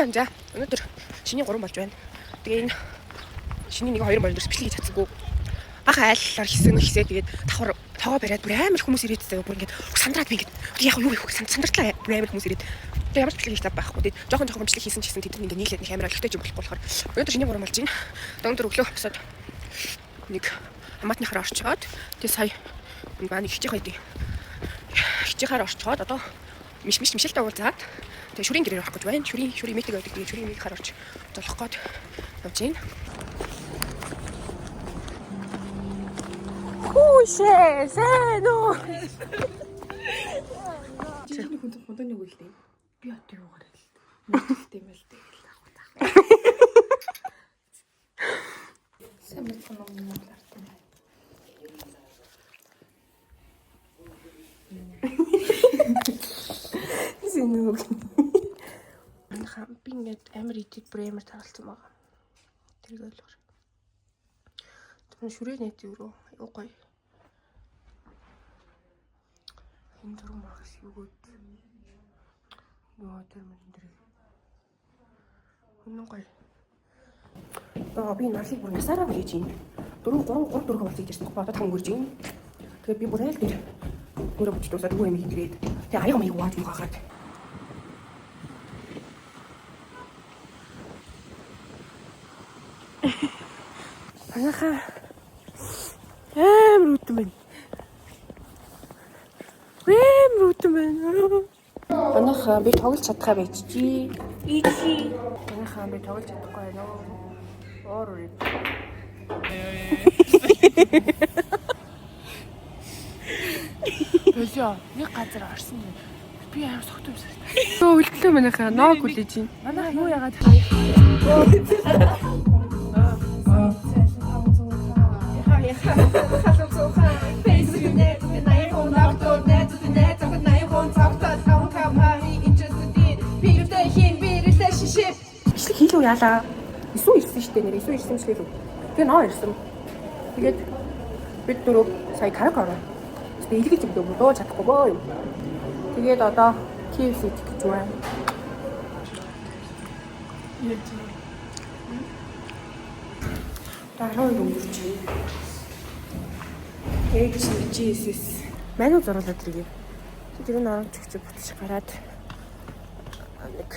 За өнөөдөр шиний 3 болж байна. Тэгээ энэ шиний 1 2 бол бичлэг хийж чадсангүй. Бага айллаар хийсээ тэгээд давхар тоогоо бариад бүр амар хүмүүс ирээдсэн. Бүр ингээд сандраад би ингээд яг юу их сандртлаа бүр амар хүмүүс ирээд. Тэгээ ямар ч бичлэг хийж тав байхгүй. Тэгээд жоохон бичлэг хийсэн ч гэсэн тэд нэг нийлээд нэг амар олигтой юм болохгүй болохоор өнөөдөр шиний 3 болж байна. Өнөөдөр өглөө босоод нэг хамаатныхаар орчоод тэгээ сая нэг хичээх байдیں۔ Хичээхээр орчоод одоо мишэлтэй уулзаад тэгээ шүрийн гэрээр орох гэж байна. Шүрийн митиг байдаг. Тэгээ шүрийн митиг харж золох гээд явж байна. Хөөшээ сэнүү. Чиний хүнтэй нэг үлдээ. Би одоо юугаар хэлдэг. Мэлтэй гэл таах. Сайн мэдсэн юм уу? Сэнүү. Би ингээд амар идэх бремер таралцсан байгаа. Тэрийг ойлгоо. Шүрээ нэт юу гоё. Энэ дөрөв махс юугод тэр мэндрээ. Үнэн гоё. Би налыг бүр насаараа хүлээж ийн. 3 болж ирсэн. Одоо 5 үрж ийн. Тэгээ би бүр айл дээр өөрөө бүжтүүсаад юу юм хийгээд. Тэгээ аяга маяг ваад юу хахаад. Анаха рутмен. Анаха би тоглож чадхаа байчжээ. Ичи. Анаха би тоглож чадахгүй байна. Орой. Бөлөө нэг газар орсон юм. Би амар согтом санагдав. Үлдлээ манайхаа ног хүлээж байна. Манайх юу яагаад Хилүү яалаа. Исүү ирсэн шүү дээ нэр. Исүү ирсэн шүү дээ. Тэгээ ноо ирсэн. Тэгээд бид дөрөв сая караг ороо. Тэгээд илгэж өгдөө дуу чадахгүй бөө. Тэгээд одоо KFC гэж байна. Дараа нь өнгөрч байна. Jesus. Манай зурлаад ирээ. Тэр нь оромч өгч бутчих гараад нэг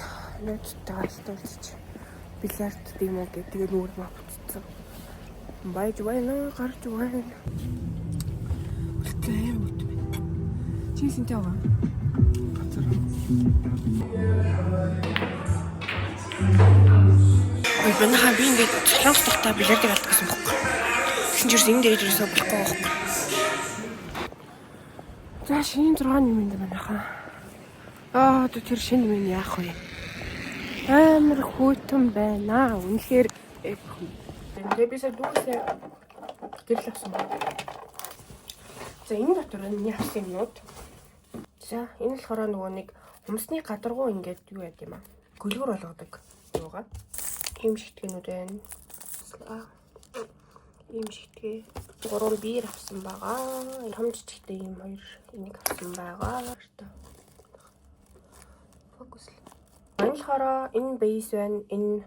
нөттэй алтуулчих. Бильярд тийм үү гэдэг нүүр маа бүтцсэн. Байж байна, гарч байна. Үлдээ үлдээ. Чи сэнтэй байгаа. Газар. Ой бэнэха би ингээд солонгос тухтай бильярдыг алдсан гэсэн бохоо. Тэгсэн чинь энэ дээр ирээсээ болохгүй байхгүй. За шинэ 6 юм энэ манайхаа. Тэр шинэ минь яах вэ? Амар хүйтэн байна. Үнэхээр тэгээ би сая дүүсээ гэрэл авсан байна. За энэ дотор миний авсан юмнууд. За энэ болохоор нөгөө нэг умсны гадаргуу ингээд юу яд юм аа. Гөлгөр болгодог юугаа. Ийм шитгээнүүд байна. Ийм шитгээ 3 биер авсан байгаа. Хамжчихтэй ийм 2 энийг авсан байгаа. Фокус. Анхаараа энэ бейс байна, энэ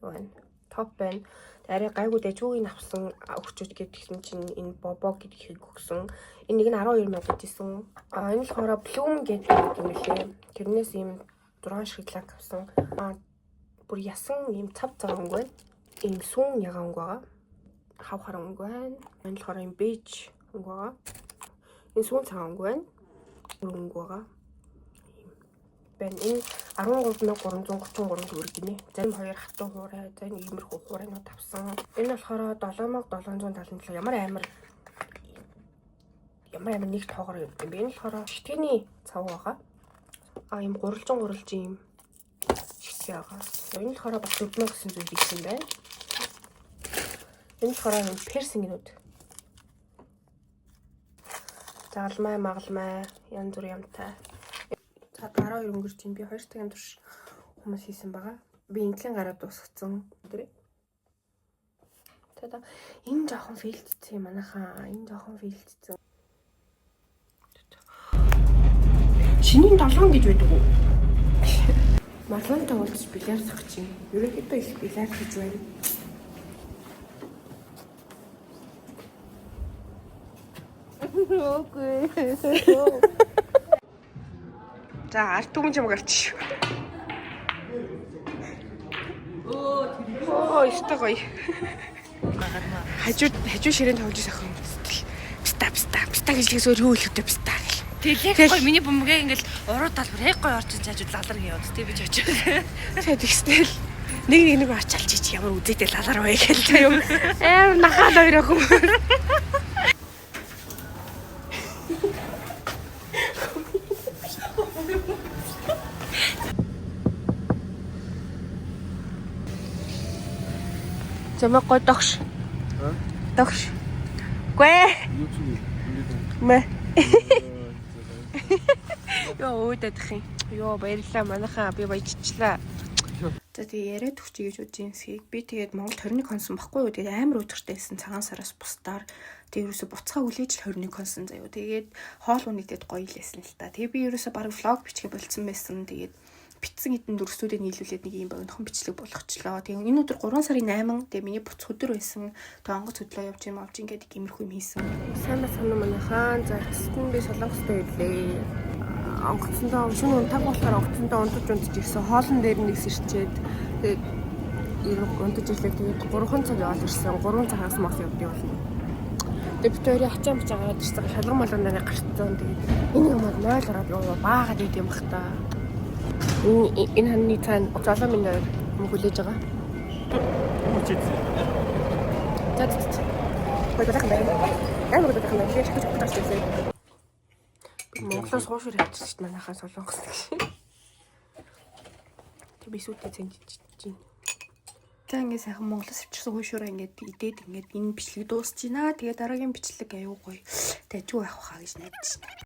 юу байна? Топ байна. Арай гайгүй дэжүүгийн авсан өгчүүд гэдгсэн чинь энэ бобо гэдгийг өгсөн. Энэ нэг нь 12,000 гэжсэн. Энэ болохоор Bloom гэдэг юм лээ. Тэрнээс ийм 6 шидлак авсан. Бүр ясан ийм цав өнгө байна. Ийм сүүн ягаан өнгө байгаа. Хав хар өнгө байна. Энэ болохоор ийм бэж өнгө байгаа. Энэ сүүн цагаан өнгө байна. Өнгө байгаа. Энэ 13,333 төгрөг гинэ. Зарим 2 хатуу хуурай, зарим иймэрхүү хуурайнууд авсан. Энэ болохоор 7,777 ямар нэг тоогоор юм бэ? Энэ болохоор шитгэний цав байгаа. Ийм гурилж ийм шитгэ байгаа. Энэ болохоор бас 4,900 гэсэн байна. Энэ болохоор персингнүүд. Загалмай, магалмай, янз бүр юмтай. За 12 өнгөрч юм би 2 цагийн турш хүмүүс хийсэн байгаа. Би инглен гараад дуусгацсан. Тэгээд энэ жоохон фейлдсэн юм манайхаа. Энэ жоохон фейлдсэн. Шинийн 7 гэж байдаг уу? Марлонтой уулзч бильярд зах чинь. Ерөнхийдөө их бильярд гэж байна. За ард түмэн чамаг арч. Оо ихтэй гоё. Хажуу ширээн тоглож сахин. Пста гэж хэлсээр юу хэлэхтэй пста гэл. Тэгэл гоё миний бөмбөгийг ингээл уруу талбар яг гоё орж чаажууд лалар яваад тий би очив. Тэгээд ихстэл нэг арчаалж чи ямар үзээтэй лалар бай гэл та юм. Нахаал хоёр охин. Чамаа гой догш. Догш. Гүй. Мэ. Йоо өөдөдх юм. Йоо баярлалаа манайхаа би баяжчлаа. За тэгээ яриад өгчий гэж үзсэн хэсгийг би тэгээд Монгол 21 хонсон баггүй юу. Тэгээд амар өдөртэйсэн цагаан сараас бусдаар тэгээд ерөөсө буцхаа үлээж л 21 хонсон заяа. Тэгээд хоол үнэтэд гоё лээсэн л та. Тэгээд би ерөөсө баг влог бичихэ болцсон байсан. Тэгээд битсэн хитэн дүрсүүдээ нийлүүлээд нэг юм богинохон бичлэг болгочлоо. Тэгээ энэ өдөр 3 сарын 8 тэгээ миний буцх өдөр байсан. Тэгээ онгоц хөдлөө явж юм авч ингээд иймэрхүү юм хийсэн. Сайн байна манайхаа. За эцэст нь би солонгостой ирлээ. Онгоцондоо шөнө унтаг болохоор онгоцондоо унтаж ирсэн. Хоолн дээр нэгс ирчээд тэгээд унтаж ирлээ. Тэгээд 3 цаг яваад ирсэн. 3 цагаас мах явд явуулна. Тэгээд бид хоёрын ачаан бачаагаад ирсэн. Шалган малган дээр гарцсан. Тэгээд энэ юм 0 ороод яваа баагаад идэм бах та. Энэ ханы цаана золоо минь хүлээж байгаа. За. Баярлалаа байна. Амар гоо байна. Би ч гэж бодсон. Монголоос хуушур явчихсан шүү дээ манайхаа солонгос гэж. Тэг би сүйтэй цэнжиж чинь. За ингээд сайхан Монголоос авчихсан хуушураа ингээд идээд ингээд энэ бичлэг дуусчихна. Тэгээ дараагийн бичлэг аюу гоё. Тэжгүй байх хаа гэж найдаж байна.